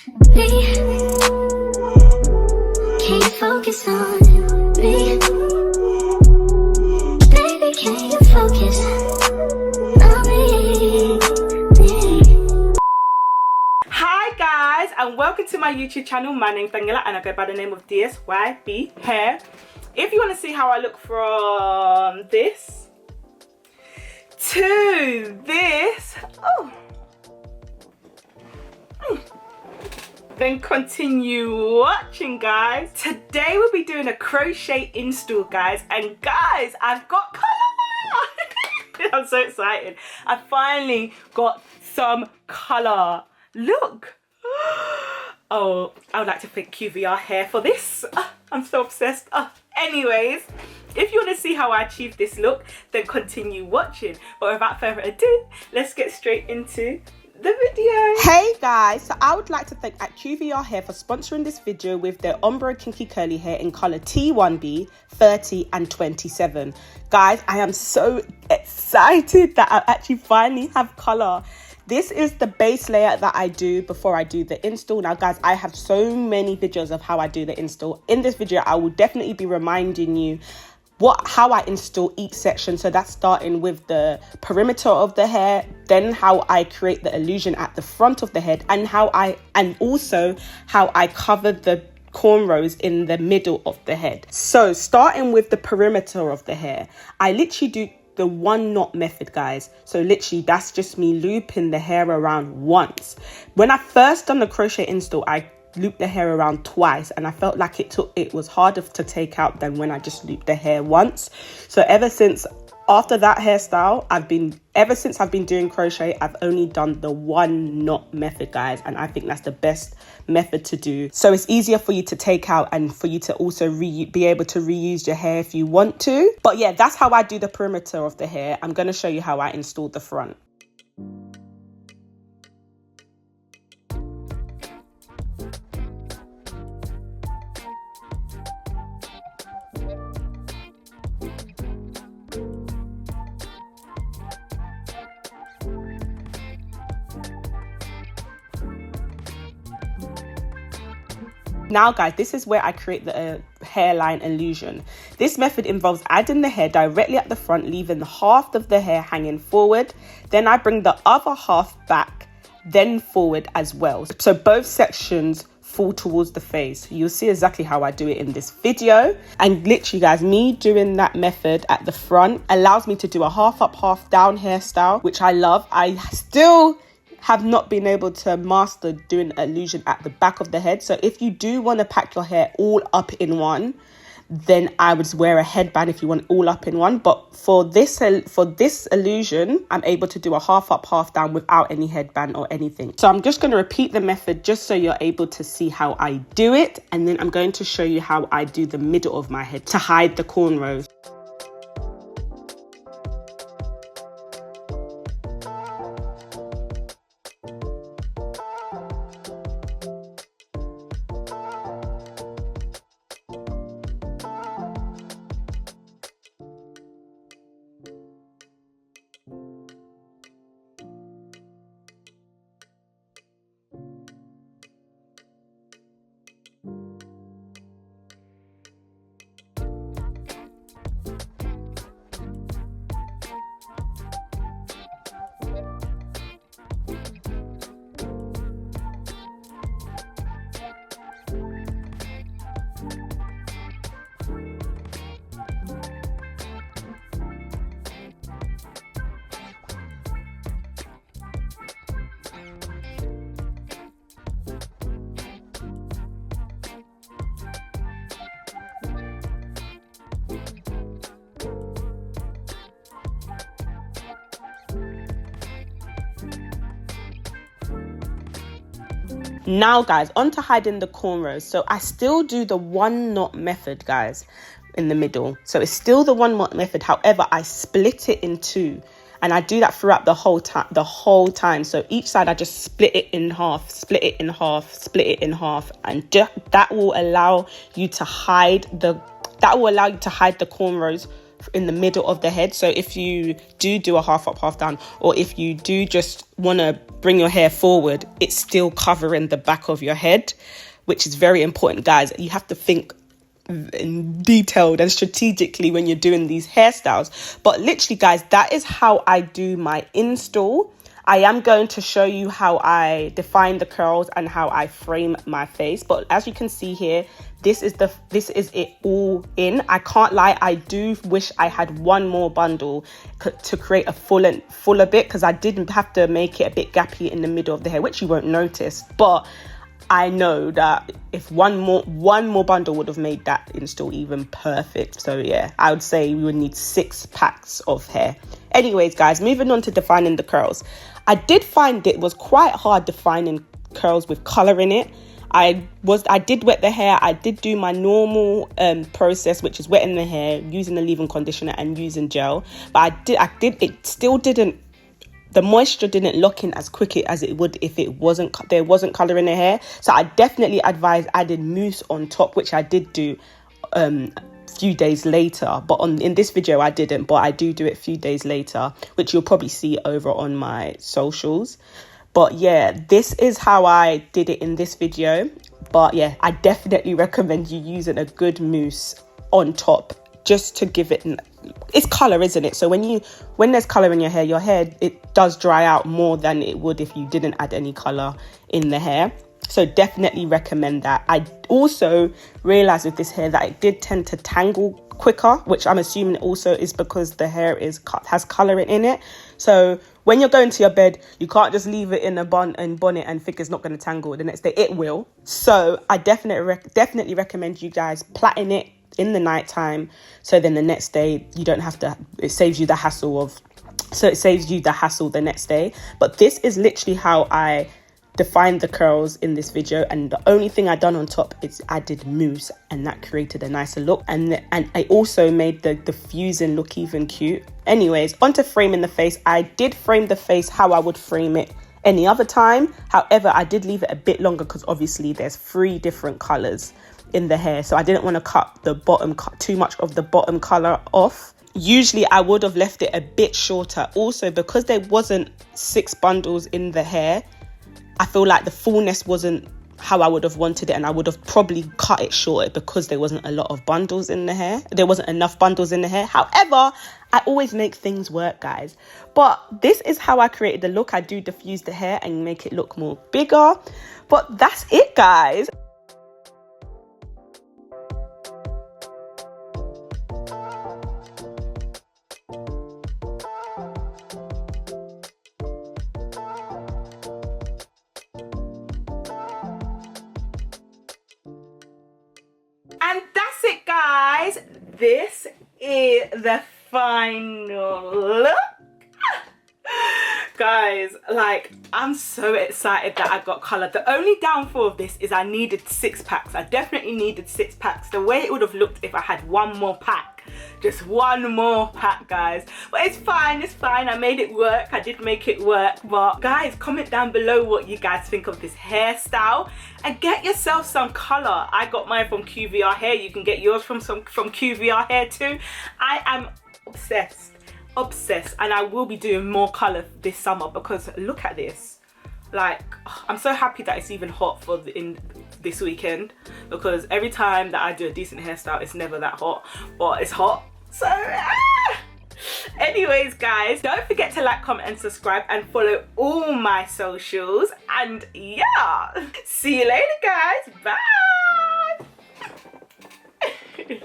me. Can you focus on me? Baby, can you focus on me? Hi guys, and welcome to my YouTube channel. My name's Daniela and I go by the name of DSYB Hair. If you want to see how I look from this to this, then continue watching, guys. Today we'll be doing a crochet install, guys, and guys, I've got color. I'm so excited. I finally got some color. Look. Oh, I would like to thank QVR Hair for this. I'm so obsessed. Anyways, if you want to see how I achieved this look, then continue watching. But without further ado, let's get straight into the video. Hey guys, so I would like to thank QVR Hair for sponsoring this video with their ombre kinky curly hair in color T1B, 30 and 27. Guys, I am so excited that I actually finally have color. This is the base layer that I do before I do the install. Now guys, I have so many videos of how I do the install. In this video, I will definitely be reminding you how I install each section. So that's starting with the perimeter of the hair, then how I create the illusion at the front of the head, and also how I cover the cornrows in the middle of the head. So starting with the perimeter of the hair, I literally do the 1 knot method, guys. So literally that's just me looping the hair around once. When I first done the crochet install, I looped the hair around twice and I felt like it was harder to take out than when I just looped the hair once. So after that hairstyle, ever since I've been doing crochet, I've only done the 1 knot method, guys, and I think that's the best method to do. So it's easier for you to take out and for you to also be able to reuse your hair if you want to. But yeah, that's how I do the perimeter of the hair. I'm going to show you how I installed the front. Now guys, this is where I create the hairline illusion. This method involves adding the hair directly at the front, leaving half of the hair hanging forward. Then I bring the other half back, then forward as well. So both sections fall towards the face. You'll see exactly how I do it in this video. And literally guys, me doing that method at the front allows me to do a half up, half down hairstyle, which I love. I still have not been able to master doing illusion at the back of the head. So if you do want to pack your hair all up in one, then I would wear a headband if you want all up in one. But for this illusion, I'm able to do a half up, half down without any headband or anything. So I'm just going to repeat the method just so you're able to see how I do it. And then I'm going to show you how I do the middle of my head to hide the cornrows. Now guys, on to hiding the cornrows. So I still do the 1 knot method, guys, in the middle. So it's still the 1 knot method. However, I split it in 2. And I do that throughout the whole time. So each side I just split it in half, split it in half, split it in half. And that will allow you to hide the cornrows in the middle of the head. So if you do a half up, half down, or if you do just want to bring your hair forward, it's still covering the back of your head, which is very important, guys. You have to think detailed and strategically when you're doing these hairstyles. But literally, guys, that is how I do my install. I am going to show you how I define the curls and how I frame my face. But as you can see here, this is it all in. I can't lie, I do wish I had one more bundle to create a fuller bit, because I didn't have to make it a bit gappy in the middle of the hair, which you won't notice. But I know that if one more bundle would have made that install even perfect. So yeah, I would say we would need 6 packs of hair. Anyways, guys, moving on to defining the curls. I did find it was quite hard defining curls with color in it. I did wet the hair. I did do my normal process, which is wetting the hair, using the leave-in conditioner and using gel. But it still didn't, the moisture didn't lock in as quick as it would if there wasn't color in the hair. So I definitely advise adding mousse on top, which I did do a few days later. But in this video I didn't, but I do it a few days later, which you'll probably see over on my socials. But yeah, this is how I did it in this video. But yeah, I definitely recommend you using a good mousse on top, just to give it, it's color, isn't it? So when there's color in your hair, it does dry out more than it would if you didn't add any color in the hair. So definitely recommend that. I also realized with this hair that it did tend to tangle quicker, which I'm assuming also is because the hair has color in it. So when you're going to your bed, you can't just leave it in a bonnet and think it's not going to tangle the next day. It will. So I definitely recommend you guys plaiting it in the night time, so then the next day you don't have to, it saves you the hassle the next day. But this is literally how I defined the curls in this video, and the only thing I done on top is added mousse, and that created a nicer look, and I also made the fusing look even cute. Anyways, onto framing the face. I did frame the face how I would frame it any other time. However, I did leave it a bit longer because obviously there's 3 different colors in the hair, so I didn't want to cut too much of the bottom color off. Usually I would have left it a bit shorter. Also, because there wasn't 6 bundles in the hair, I feel like the fullness wasn't how I would have wanted it, and I would have probably cut it shorter because there wasn't a lot of bundles in the hair. There wasn't enough bundles in the hair. However, I always make things work, guys. But this is how I created the look. I do diffuse the hair and make it look more bigger. But that's it, guys. And that's it, guys. This is the final look. Guys, like, I'm so excited that I got colour. The only downfall of this is I needed 6 packs. I definitely needed 6 packs. The way it would have looked if I had one more pack. Just one more pack, guys. But it's fine, it's fine. I made it work. I did make it work. But guys, comment down below what you guys think of this hairstyle, and get yourself some colour. I got mine from QVR Hair. You can get yours from QVR Hair too. I am obsessed, and I will be doing more colour this summer, because look at this. Like, I'm so happy that it's even hot in this weekend, because every time that I do a decent hairstyle, it's never that hot, but it's hot. So anyways, guys, don't forget to like, comment and subscribe, and follow all my socials. And yeah, see you later, guys. Bye.